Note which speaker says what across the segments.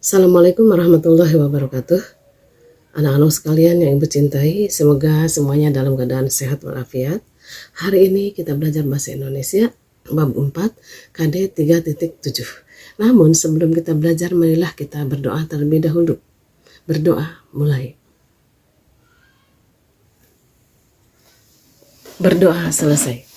Speaker 1: Assalamualaikum warahmatullahi wabarakatuh. Anak-anak sekalian yang ibu cintai, semoga semuanya dalam keadaan sehat walafiat. Hari ini kita belajar bahasa Indonesia bab 4 KD 3.7. Namun sebelum kita belajar, marilah kita berdoa terlebih dahulu. Berdoa, mulai. Berdoa selesai.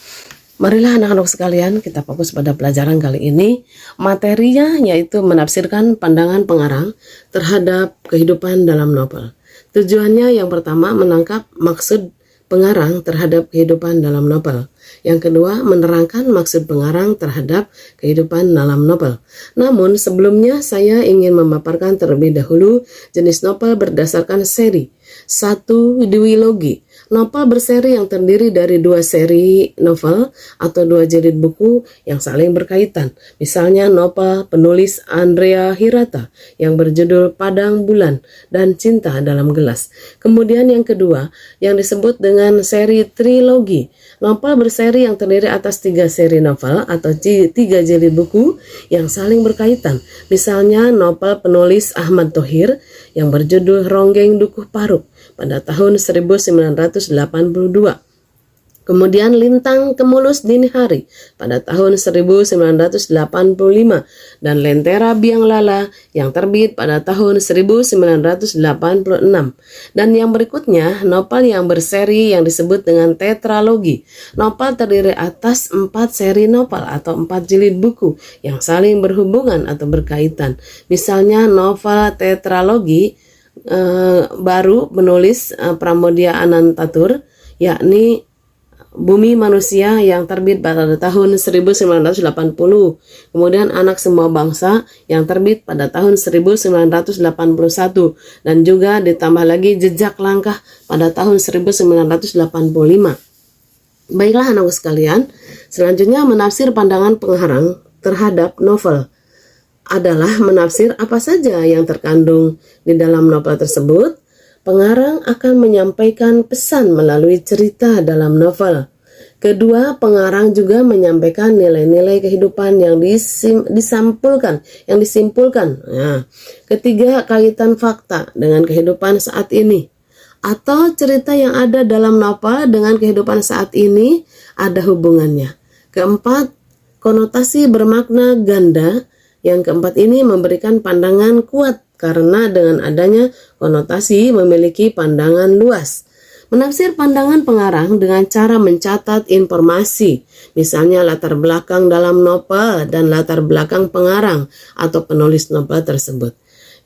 Speaker 1: Marilah anak-anak sekalian, kita fokus pada pelajaran kali ini. Materinya yaitu menafsirkan pandangan pengarang terhadap kehidupan dalam novel. Tujuannya yang pertama menangkap maksud pengarang terhadap kehidupan dalam novel. Yang kedua menerangkan maksud pengarang terhadap kehidupan dalam novel. Namun sebelumnya saya ingin memaparkan terlebih dahulu jenis novel berdasarkan seri. 1. Duologi. Novel berseri yang terdiri dari 2 seri novel atau 2 jilid buku yang saling berkaitan. Misalnya novel penulis Andrea Hirata yang berjudul Padang Bulan dan Cinta dalam Gelas. Kemudian yang kedua yang disebut dengan seri trilogi. Novel berseri yang terdiri atas 3 seri novel atau 3 jilid buku yang saling berkaitan. Misalnya novel penulis Ahmad Thohir yang berjudul Ronggeng Dukuh Paruk pada tahun 1982. Kemudian Lintang Kemulus Dini Hari pada tahun 1985 dan Lentera Biang Lala yang terbit pada tahun 1986. Dan yang berikutnya novel yang berseri yang disebut dengan tetralogi. Novel terdiri atas 4 seri novel atau 4 jilid buku yang saling berhubungan atau berkaitan. Misalnya novel tetralogi baru menulis Pramodia Anantatur, yakni Bumi Manusia yang terbit pada tahun 1980. Kemudian Anak Semua Bangsa yang terbit pada tahun 1981. Dan juga ditambah lagi Jejak Langkah pada tahun 1985. Baiklah anak sekalian, selanjutnya menafsir pandangan pengarang terhadap novel adalah menafsir apa saja yang terkandung di dalam novel tersebut. Pengarang akan menyampaikan pesan melalui cerita dalam novel. Kedua, pengarang juga menyampaikan nilai-nilai kehidupan yang disimpulkan. Nah, ketiga, kaitan fakta dengan kehidupan saat ini. Atau cerita yang ada dalam novel dengan kehidupan saat ini ada hubungannya. Keempat, konotasi bermakna ganda. Yang keempat ini memberikan pandangan kuat karena dengan adanya konotasi memiliki pandangan luas. Menafsir pandangan pengarang dengan cara mencatat informasi, misalnya latar belakang dalam novel dan latar belakang pengarang atau penulis novel tersebut.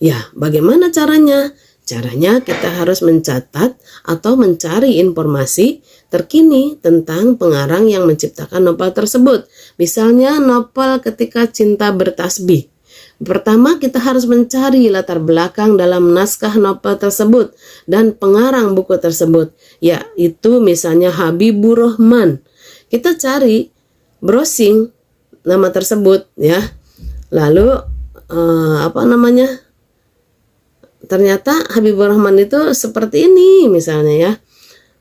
Speaker 1: Ya, bagaimana caranya? Caranya kita harus mencatat atau mencari informasi terkini tentang pengarang yang menciptakan novel tersebut. Misalnya novel Ketika Cinta Bertasbih. Pertama kita harus mencari latar belakang dalam naskah novel tersebut dan pengarang buku tersebut, yaitu misalnya Habibur Rahman. Kita cari, browsing nama tersebut ya. Lalu ternyata Habibur Rahman itu seperti ini misalnya ya.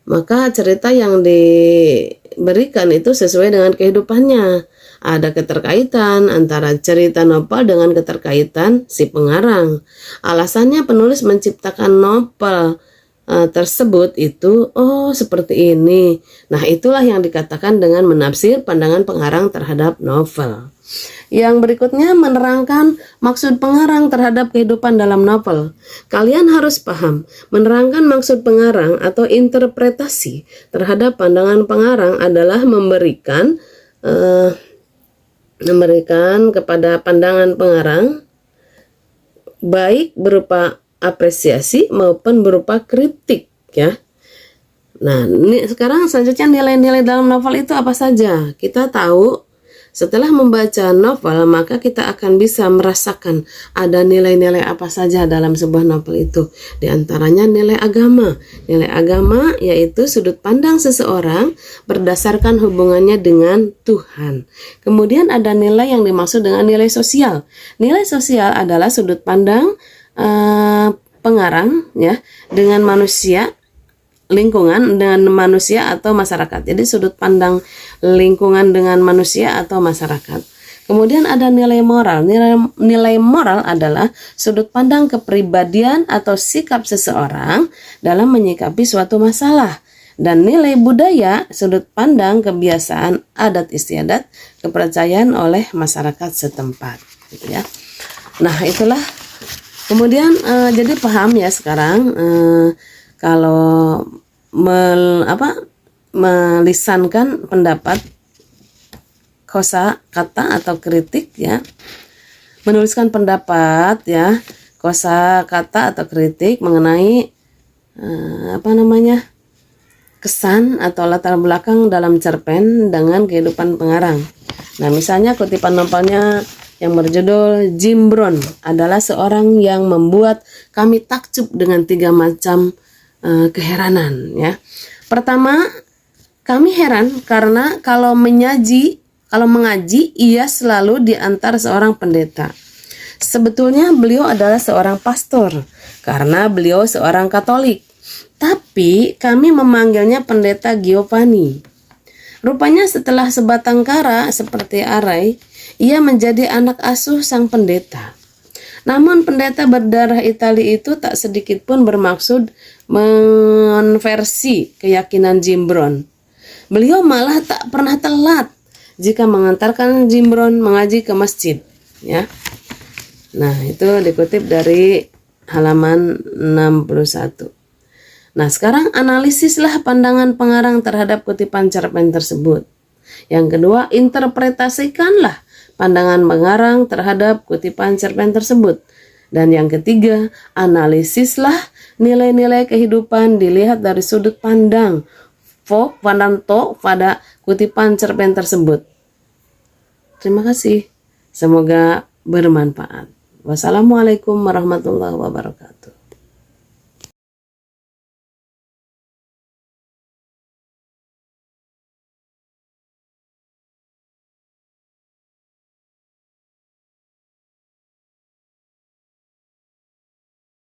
Speaker 1: Maka cerita yang diberikan itu sesuai dengan kehidupannya. Ada keterkaitan antara cerita novel dengan keterkaitan si pengarang. Alasannya penulis menciptakan novel tersebut itu seperti ini. Nah, itulah yang dikatakan dengan menafsir pandangan pengarang terhadap novel. Yang berikutnya menerangkan maksud pengarang terhadap kehidupan dalam novel. Kalian harus paham, menerangkan maksud pengarang atau interpretasi terhadap pandangan pengarang adalah memberikan kepada pandangan pengarang baik berupa apresiasi maupun berupa kritik ya. Nah, sekarang selanjutnya nilai-nilai dalam novel itu apa saja? Kita tahu setelah membaca novel maka kita akan bisa merasakan ada nilai-nilai apa saja dalam sebuah novel itu. Di antaranya nilai agama. Nilai agama yaitu sudut pandang seseorang berdasarkan hubungannya dengan Tuhan. Kemudian ada nilai yang dimaksud dengan nilai sosial. Nilai sosial adalah sudut pandang pengarang ya dengan manusia, lingkungan dengan manusia atau masyarakat. Jadi sudut pandang lingkungan dengan manusia atau masyarakat. Kemudian ada nilai moral. Nilai moral adalah sudut pandang kepribadian atau sikap seseorang dalam menyikapi suatu masalah. Dan nilai budaya, sudut pandang, kebiasaan, adat istiadat, kepercayaan oleh masyarakat setempat, gitu ya. Nah, itulah. Kemudian jadi paham ya sekarang kalau melisankan pendapat, kosa kata atau kritik ya, menuliskan pendapat ya, kosa kata atau kritik mengenai kesan atau latar belakang dalam cerpen dengan kehidupan pengarang. Nah, misalnya kutipan novelnya yang berjudul Jim Brown adalah seorang yang membuat kami takjub dengan 3 macam keheranan ya. Pertama, kami heran karena kalau mengaji ia selalu diantar seorang pendeta. Sebetulnya beliau adalah seorang pastor karena beliau seorang Katolik. Tapi kami memanggilnya pendeta Giovanni. Rupanya setelah sebatang kara seperti arai, ia menjadi anak asuh sang pendeta. Namun pendeta berdarah Itali itu tak sedikit pun bermaksud mengonversi keyakinan Jim Brown. Beliau malah tak pernah telat jika mengantarkan Jim Brown mengaji ke masjid ya. Nah, itu dikutip dari halaman 61. Nah, sekarang analisislah pandangan pengarang terhadap kutipan cerpen tersebut. Yang kedua, interpretasikanlah pandangan pengarang terhadap kutipan cerpen tersebut. Dan yang ketiga, analisislah nilai-nilai kehidupan dilihat dari sudut pandang pada kutipan cerpen tersebut. Terima kasih. Semoga bermanfaat. Wassalamualaikum warahmatullahi wabarakatuh.